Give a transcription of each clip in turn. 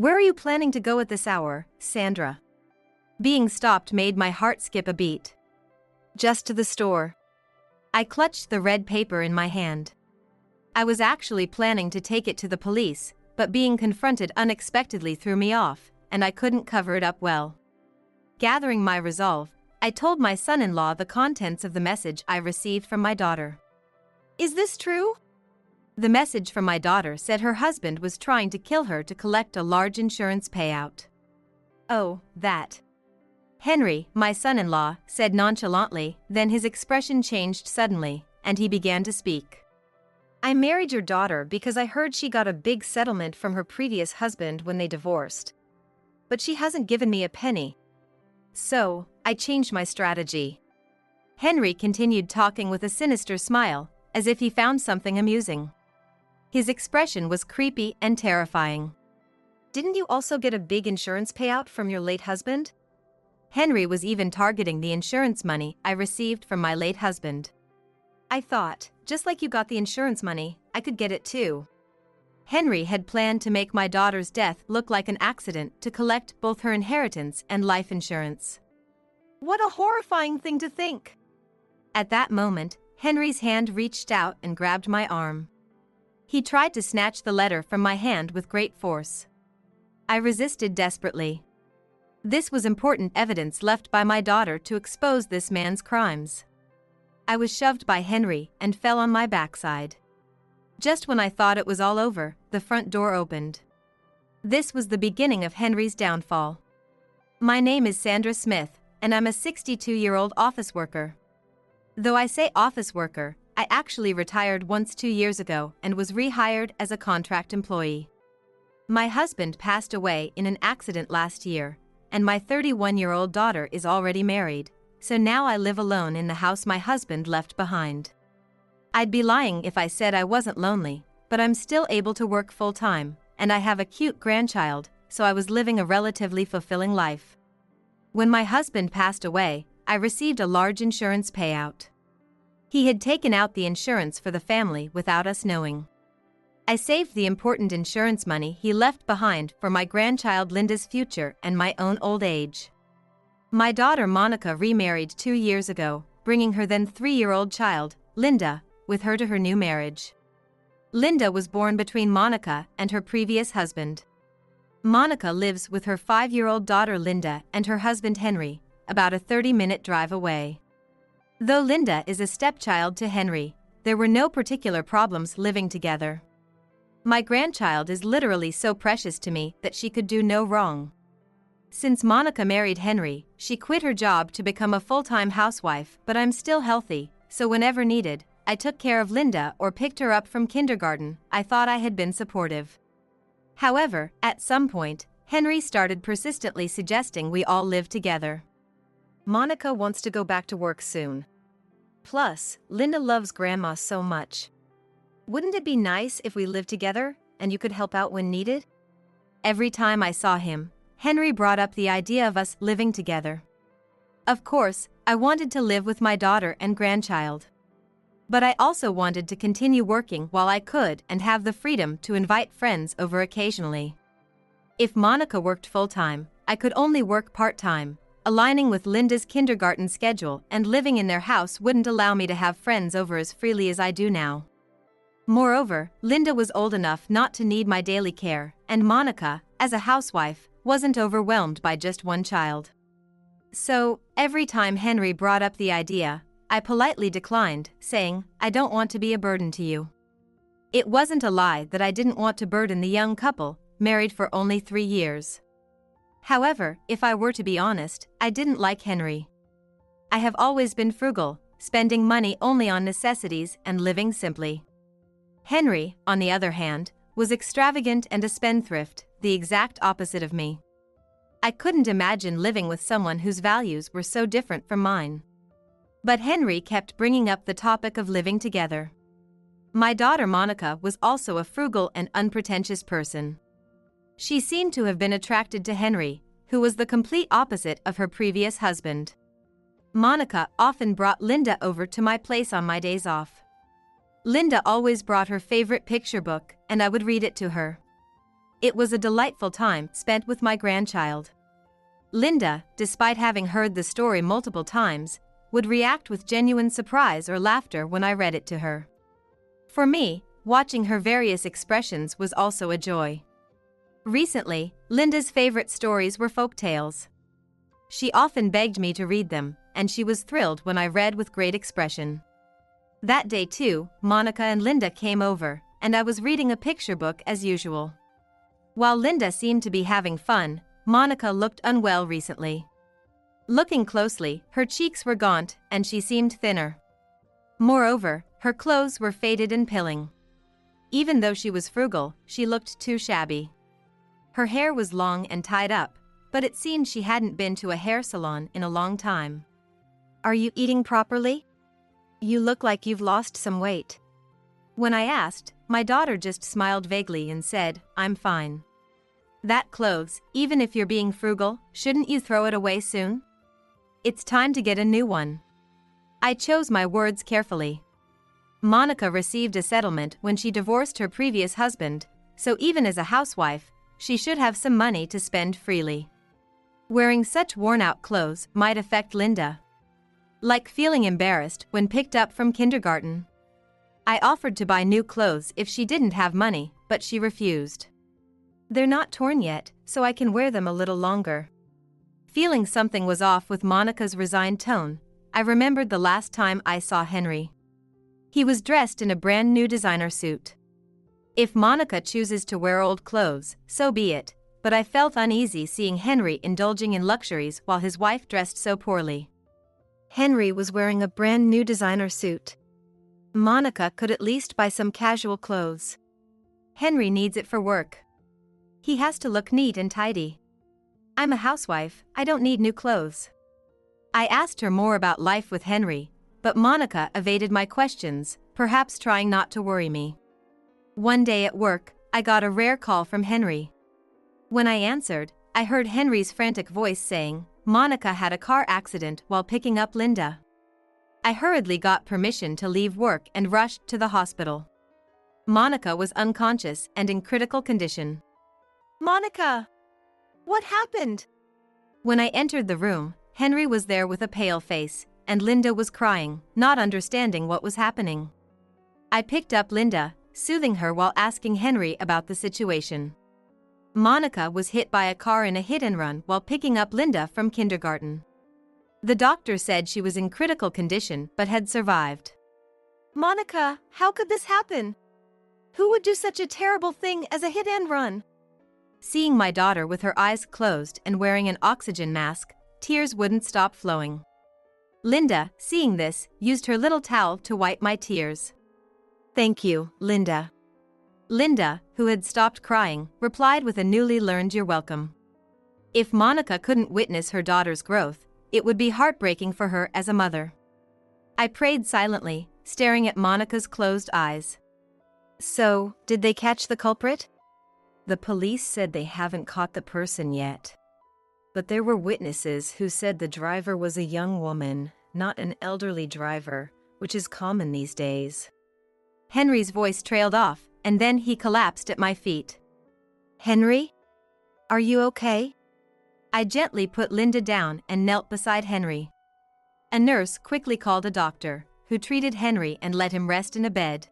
Where are you planning to go at this hour, Sandra? Being stopped made my heart skip a beat. Just to the store. I clutched the red paper in my hand. I was actually planning to take it to the police, but being confronted unexpectedly threw me off, and I couldn't cover it up well. Gathering my resolve, I told my son-in-law the contents of the message I received from my daughter. Is this true? The message from my daughter said her husband was trying to kill her to collect a large insurance payout. Oh, that. Henry, my son-in-law, said nonchalantly, then his expression changed suddenly, and he began to speak. I married your daughter because I heard she got a big settlement from her previous husband when they divorced. But she hasn't given me a penny. So, I changed my strategy. Henry continued talking with a sinister smile, as if he found something amusing. His expression was creepy and terrifying. Didn't you also get a big insurance payout from your late husband? Henry was even targeting the insurance money I received from my late husband. I thought, just like you got the insurance money, I could get it too. Henry had planned to make my daughter's death look like an accident to collect both her inheritance and life insurance. What a horrifying thing to think! At that moment, Henry's hand reached out and grabbed my arm. He tried to snatch the letter from my hand with great force. I resisted desperately. This was important evidence left by my daughter to expose this man's crimes. I was shoved by Henry and fell on my backside. Just when I thought it was all over, the front door opened. This was the beginning of Henry's downfall. My name is Sandra Smith, and I'm a 62-year-old office worker. Though I say office worker, I actually retired once 2 years ago and was rehired as a contract employee. My husband passed away in an accident last year, and my 31-year-old daughter is already married, so now I live alone in the house my husband left behind. I'd be lying if I said I wasn't lonely, but I'm still able to work full-time, and I have a cute grandchild, so I was living a relatively fulfilling life. When my husband passed away, I received a large insurance payout. He had taken out the insurance for the family without us knowing. I saved the important insurance money he left behind for my grandchild Linda's future and my own old age. My daughter Monica remarried 2 years ago, bringing her then 3-year-old child, Linda, with her to her new marriage. Linda was born between Monica and her previous husband. Monica lives with her 5-year-old daughter Linda and her husband Henry, about a 30-minute drive away. Though Linda is a stepchild to Henry, there were no particular problems living together. My grandchild is literally so precious to me that she could do no wrong. Since Monica married Henry, she quit her job to become a full-time housewife, but I'm still healthy, so whenever needed, I took care of Linda or picked her up from kindergarten. I thought I had been supportive. However, at some point, Henry started persistently suggesting we all live together. Monica wants to go back to work soon. Plus, Linda loves Grandma so much. Wouldn't it be nice if we lived together, and you could help out when needed? Every time I saw him, Henry brought up the idea of us living together. Of course, I wanted to live with my daughter and grandchild. But I also wanted to continue working while I could and have the freedom to invite friends over occasionally. If Monica worked full-time, I could only work part-time. Aligning with Linda's kindergarten schedule and living in their house wouldn't allow me to have friends over as freely as I do now. Moreover, Linda was old enough not to need my daily care, and Monica, as a housewife, wasn't overwhelmed by just one child. So, every time Henry brought up the idea, I politely declined, saying, I don't want to be a burden to you. It wasn't a lie that I didn't want to burden the young couple, married for only 3 years. However, if I were to be honest, I didn't like Henry. I have always been frugal, spending money only on necessities and living simply. Henry, on the other hand, was extravagant and a spendthrift, the exact opposite of me. I couldn't imagine living with someone whose values were so different from mine. But Henry kept bringing up the topic of living together. My daughter Monica was also a frugal and unpretentious person. She seemed to have been attracted to Henry, who was the complete opposite of her previous husband. Monica often brought Linda over to my place on my days off. Linda always brought her favorite picture book, and I would read it to her. It was a delightful time spent with my grandchild. Linda, despite having heard the story multiple times, would react with genuine surprise or laughter when I read it to her. For me, watching her various expressions was also a joy. Recently, Linda's favorite stories were folk tales. She often begged me to read them, and she was thrilled when I read with great expression. That day too, Monica and Linda came over, and I was reading a picture book as usual. While Linda seemed to be having fun, Monica looked unwell recently. Looking closely, her cheeks were gaunt and she seemed thinner. Moreover, her clothes were faded and pilling. Even though she was frugal, she looked too shabby. Her hair was long and tied up, but it seemed she hadn't been to a hair salon in a long time. "Are you eating properly? You look like you've lost some weight." When I asked, my daughter just smiled vaguely and said, "I'm fine." "That clothes, even if you're being frugal, shouldn't you throw it away soon? It's time to get a new one." I chose my words carefully. Monica received a settlement when she divorced her previous husband, so even as a housewife, she should have some money to spend freely. Wearing such worn-out clothes might affect Linda. Like feeling embarrassed when picked up from kindergarten. I offered to buy new clothes if she didn't have money, but she refused. "They're not torn yet, so I can wear them a little longer." Feeling something was off with Monica's resigned tone, I remembered the last time I saw Henry. He was dressed in a brand new designer suit. If Monica chooses to wear old clothes, so be it, but I felt uneasy seeing Henry indulging in luxuries while his wife dressed so poorly. Henry was wearing a brand new designer suit. Monica could at least buy some casual clothes. Henry needs it for work. He has to look neat and tidy. I'm a housewife, I don't need new clothes. I asked her more about life with Henry, but Monica evaded my questions, perhaps trying not to worry me. One day at work, I got a rare call from Henry. When I answered, I heard Henry's frantic voice saying, Monica had a car accident while picking up Linda. I hurriedly got permission to leave work and rushed to the hospital. Monica was unconscious and in critical condition. "Monica! What happened?" When I entered the room, Henry was there with a pale face, and Linda was crying, not understanding what was happening. I picked up Linda, soothing her while asking Henry about the situation. Monica was hit by a car in a hit-and-run while picking up Linda from kindergarten. The doctor said she was in critical condition but had survived. "Monica, how could this happen? Who would do such a terrible thing as a hit-and-run?" Seeing my daughter with her eyes closed and wearing an oxygen mask, tears wouldn't stop flowing. Linda, seeing this, used her little towel to wipe my tears. "Thank you, Linda." Linda, who had stopped crying, replied with a newly learned "You're welcome." If Monica couldn't witness her daughter's growth, it would be heartbreaking for her as a mother. I prayed silently, staring at Monica's closed eyes. "So, did they catch the culprit?" "The police said they haven't caught the person yet. But there were witnesses who said the driver was a young woman, not an elderly driver, which is common these days." Henry's voice trailed off, and then he collapsed at my feet. "Henry? Are you okay?" I gently put Linda down and knelt beside Henry. A nurse quickly called a doctor, who treated Henry and let him rest in a bed.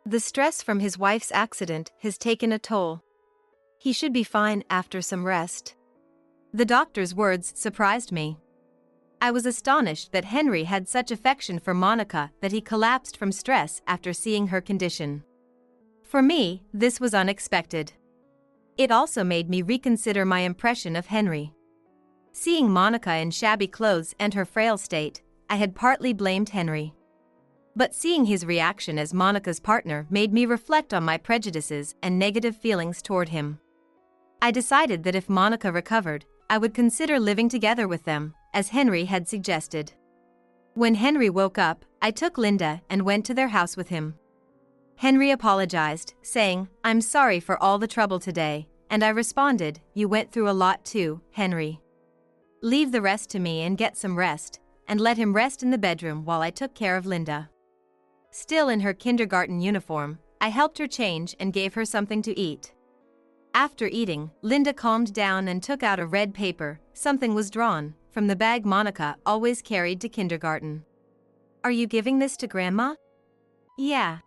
The stress from his wife's accident has taken a toll. He should be fine after some rest. The doctor's words surprised me. I was astonished that Henry had such affection for Monica that he collapsed from stress after seeing her condition. For me, this was unexpected. It also made me reconsider my impression of Henry. Seeing Monica in shabby clothes and her frail state, I had partly blamed Henry. But seeing his reaction as Monica's partner made me reflect on my prejudices and negative feelings toward him. I decided that if Monica recovered, I would consider living together with them, as Henry had suggested. When Henry woke up, I took Linda and went to their house with him. Henry apologized, saying, "I'm sorry for all the trouble today," and I responded, "You went through a lot too, Henry. Leave the rest to me and get some rest," and let him rest in the bedroom while I took care of Linda. Still in her kindergarten uniform, I helped her change and gave her something to eat. After eating, Linda calmed down and took out a red paper. Something was drawn from the bag Monica always carried to kindergarten. "Are you giving this to Grandma?" "Yeah.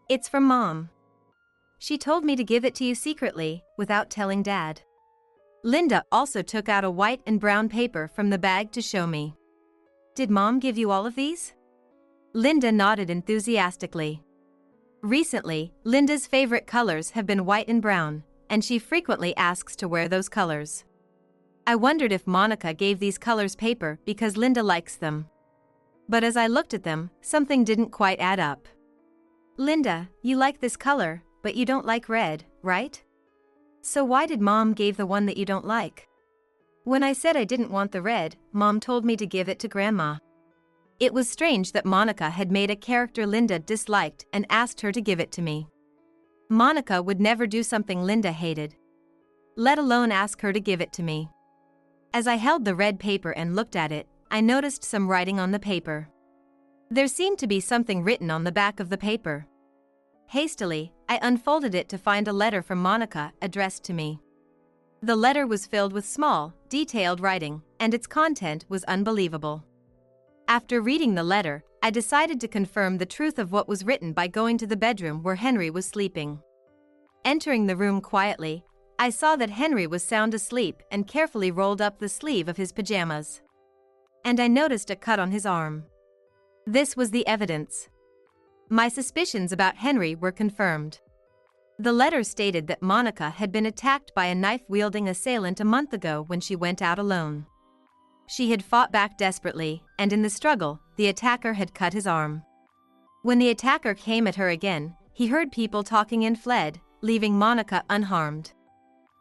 It's from Mom. She told me to give it to you secretly, without telling Dad." Linda also took out a white and brown paper from the bag to show me. "Did Mom give you all of these?" Linda nodded enthusiastically. Recently, Linda's favorite colors have been white and brown, and she frequently asks to wear those colors. I wondered if Monica gave these colors paper because Linda likes them. But as I looked at them, something didn't quite add up. "Linda, you like this color, but you don't like red, right? So why did Mom give the one that you don't like?" When I said I didn't want the red, Mom told me to give it to Grandma. It was strange that Monica had made a character Linda disliked and asked her to give it to me. Monica would never do something Linda hated, let alone ask her to give it to me. As I held the red paper and looked at it, I noticed some writing on the paper. There seemed to be something written on the back of the paper. Hastily, I unfolded it to find a letter from Monica addressed to me. The letter was filled with small, detailed writing, and its content was unbelievable. After reading the letter, I decided to confirm the truth of what was written by going to the bedroom where Henry was sleeping. Entering the room quietly, I saw that Henry was sound asleep and carefully rolled up the sleeve of his pajamas. And I noticed a cut on his arm. This was the evidence. My suspicions about Henry were confirmed. The letter stated that Monica had been attacked by a knife-wielding assailant a month ago when she went out alone. She had fought back desperately, and in the struggle, the attacker had cut his arm. When the attacker came at her again, he heard people talking and fled, leaving Monica unharmed.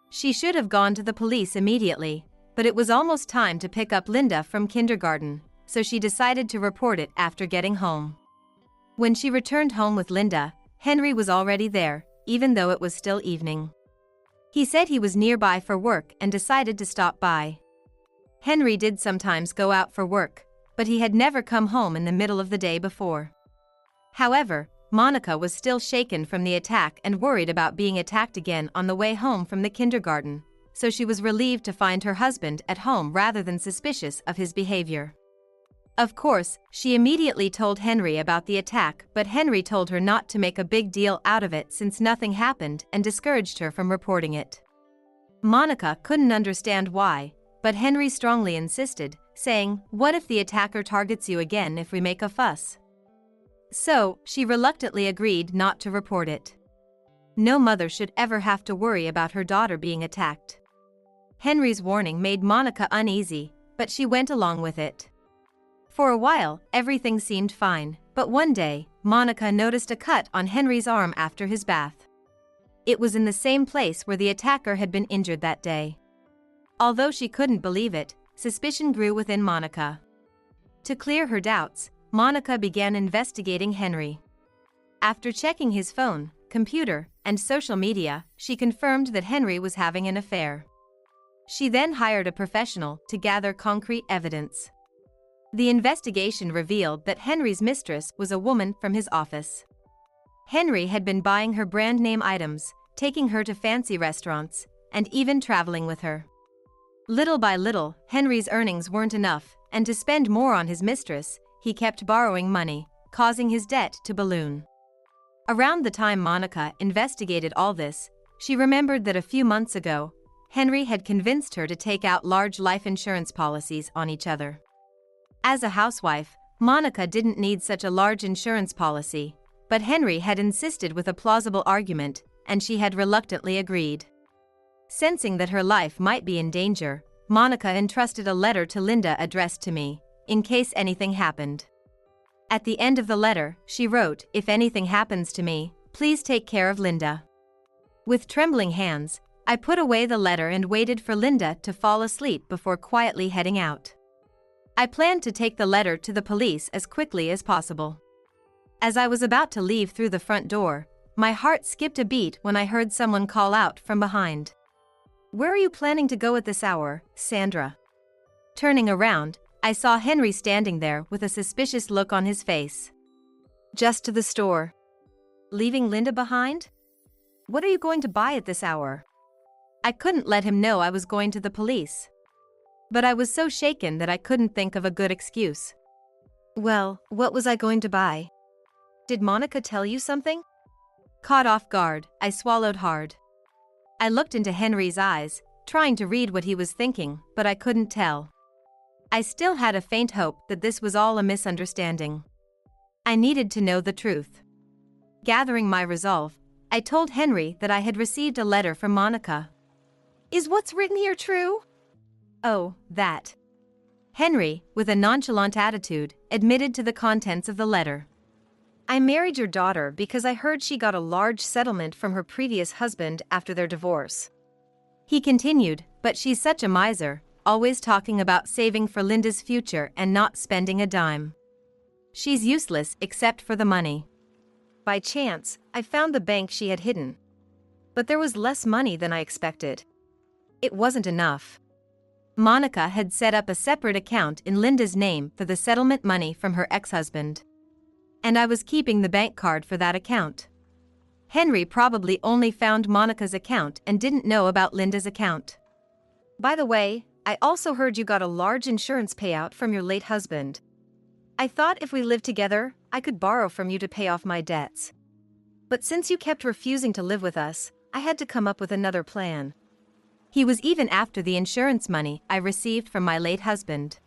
She should have gone to the police immediately, but it was almost time to pick up Linda from kindergarten, so she decided to report it after getting home. When she returned home with Linda, Henry was already there, even though it was still evening. He said he was nearby for work and decided to stop by. Henry did sometimes go out for work, but he had never come home in the middle of the day before. However, Monica was still shaken from the attack and worried about being attacked again on the way home from the kindergarten, so she was relieved to find her husband at home rather than suspicious of his behavior. Of course, she immediately told Henry about the attack, but Henry told her not to make a big deal out of it since nothing happened and discouraged her from reporting it. Monica couldn't understand why, but Henry strongly insisted, saying, "What if the attacker targets you again if we make a fuss?" So, she reluctantly agreed not to report it. No mother should ever have to worry about her daughter being attacked. Henry's warning made Monica uneasy, but she went along with it. For a while, everything seemed fine, but one day, Monica noticed a cut on Henry's arm after his bath. It was in the same place where the attacker had been injured that day. Although she couldn't believe it, suspicion grew within Monica. To clear her doubts, Monica began investigating Henry. After checking his phone, computer, and social media, she confirmed that Henry was having an affair. She then hired a professional to gather concrete evidence. The investigation revealed that Henry's mistress was a woman from his office. Henry had been buying her brand name items, taking her to fancy restaurants, and even traveling with her. Little by little, Henry's earnings weren't enough, and to spend more on his mistress, he kept borrowing money, causing his debt to balloon. Around the time Monica investigated all this, she remembered that a few months ago, Henry had convinced her to take out large life insurance policies on each other. As a housewife, Monica didn't need such a large insurance policy, but Henry had insisted with a plausible argument, and she had reluctantly agreed. Sensing that her life might be in danger, Monica entrusted a letter to Linda addressed to me, in case anything happened. At the end of the letter, she wrote, "If anything happens to me, please take care of Linda." With trembling hands, I put away the letter and waited for Linda to fall asleep before quietly heading out. I planned to take the letter to the police as quickly as possible. As I was about to leave through the front door, my heart skipped a beat when I heard someone call out from behind. "Where are you planning to go at this hour, Sandra?" Turning around, I saw Henry standing there with a suspicious look on his face. "Just to the store." "Leaving Linda behind? What are you going to buy at this hour?" I couldn't let him know I was going to the police. But I was so shaken that I couldn't think of a good excuse. Well, what was I going to buy? Did Monica tell you something? Caught off guard, I swallowed hard. I looked into Henry's eyes, trying to read what he was thinking, but I couldn't tell. I still had a faint hope that this was all a misunderstanding. I needed to know the truth. Gathering my resolve, I told Henry that I had received a letter from Monica. Is what's written here true? Oh, that. Henry, with a nonchalant attitude, admitted to the contents of the letter. I married your daughter because I heard she got a large settlement from her previous husband after their divorce. He continued, but she's such a miser, always talking about saving for Linda's future and not spending a dime. She's useless except for the money. By chance, I found the bank she had hidden. But there was less money than I expected. It wasn't enough. Monica had set up a separate account in Linda's name for the settlement money from her ex-husband. And I was keeping the bank card for that account. Henry probably only found Monica's account and didn't know about Linda's account. By the way, I also heard you got a large insurance payout from your late husband. I thought if we lived together, I could borrow from you to pay off my debts. But since you kept refusing to live with us, I had to come up with another plan. He was even after the insurance money I received from my late husband.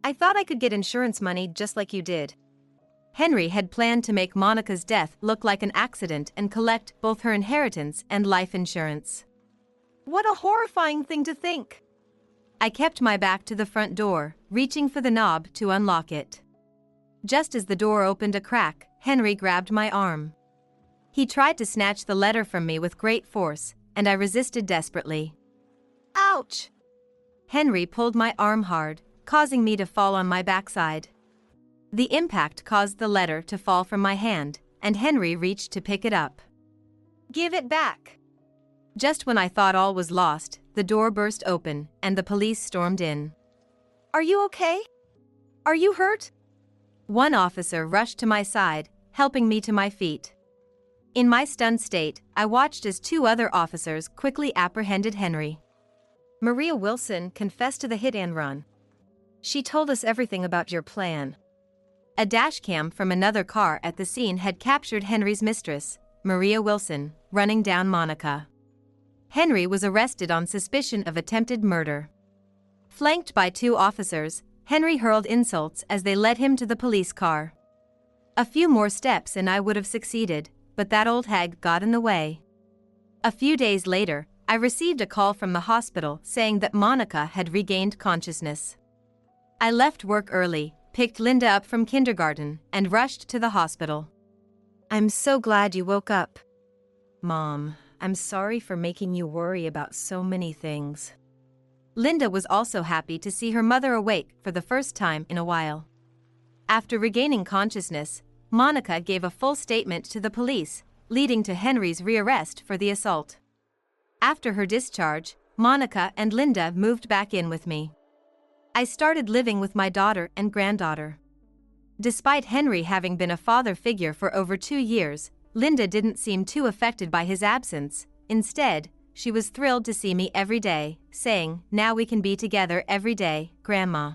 I thought I could get insurance money just like you did. Henry had planned to make Monica's death look like an accident and collect both her inheritance and life insurance. What a horrifying thing to think! I kept my back to the front door, reaching for the knob to unlock it. Just as the door opened a crack, Henry grabbed my arm. He tried to snatch the letter from me with great force, and I resisted desperately. Ouch! Henry pulled my arm hard, causing me to fall on my backside. The impact caused the letter to fall from my hand, and Henry reached to pick it up. Give it back! Just when I thought all was lost, the door burst open, and the police stormed in. Are you okay? Are you hurt? One officer rushed to my side, helping me to my feet. In my stunned state, I watched as two other officers quickly apprehended Henry. Maria Wilson confessed to the hit and run. She told us everything about your plan. A dashcam from another car at the scene had captured Henry's mistress, Maria Wilson, running down Monica. Henry was arrested on suspicion of attempted murder. Flanked by two officers, Henry hurled insults as they led him to the police car. A few more steps and I would have succeeded, but that old hag got in the way. A few days later, I received a call from the hospital saying that Monica had regained consciousness. I left work early, picked Linda up from kindergarten, and rushed to the hospital. I'm so glad you woke up. Mom, I'm sorry for making you worry about so many things. Linda was also happy to see her mother awake for the first time in a while. After regaining consciousness, Monica gave a full statement to the police, leading to Henry's rearrest for the assault. After her discharge, Monica and Linda moved back in with me. I started living with my daughter and granddaughter. Despite Henry having been a father figure for over 2 years, Linda didn't seem too affected by his absence. Instead, she was thrilled to see me every day, saying, "Now we can be together every day, Grandma."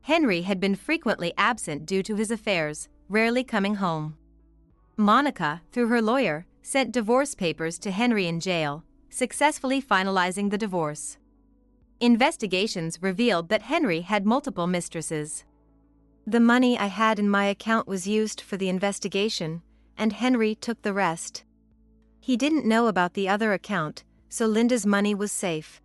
Henry had been frequently absent due to his affairs, rarely coming home. Monica, through her lawyer, sent divorce papers to Henry in jail, successfully finalizing the divorce. Investigations revealed that Henry had multiple mistresses. The money I had in my account was used for the investigation, and Henry took the rest. He didn't know about the other account, so Linda's money was safe.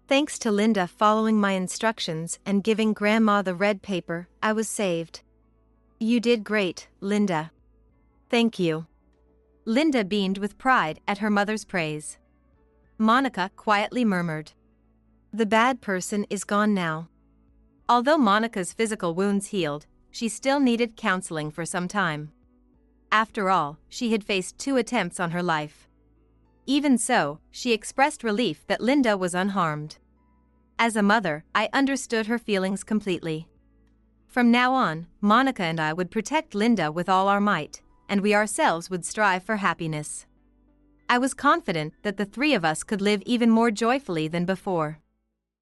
Thanks to Linda following my instructions and giving Grandma the red paper, I was saved. You did great, Linda. Thank you. Linda beamed with pride at her mother's praise. Monica quietly murmured, "The bad person is gone now." Although Monica's physical wounds healed, she still needed counseling for some time. After all, she had faced 2 attempts on her life. Even so, she expressed relief that Linda was unharmed. As a mother, I understood her feelings completely. From now on, Monica and I would protect Linda with all our might, and we ourselves would strive for happiness. I was confident that the three of us could live even more joyfully than before.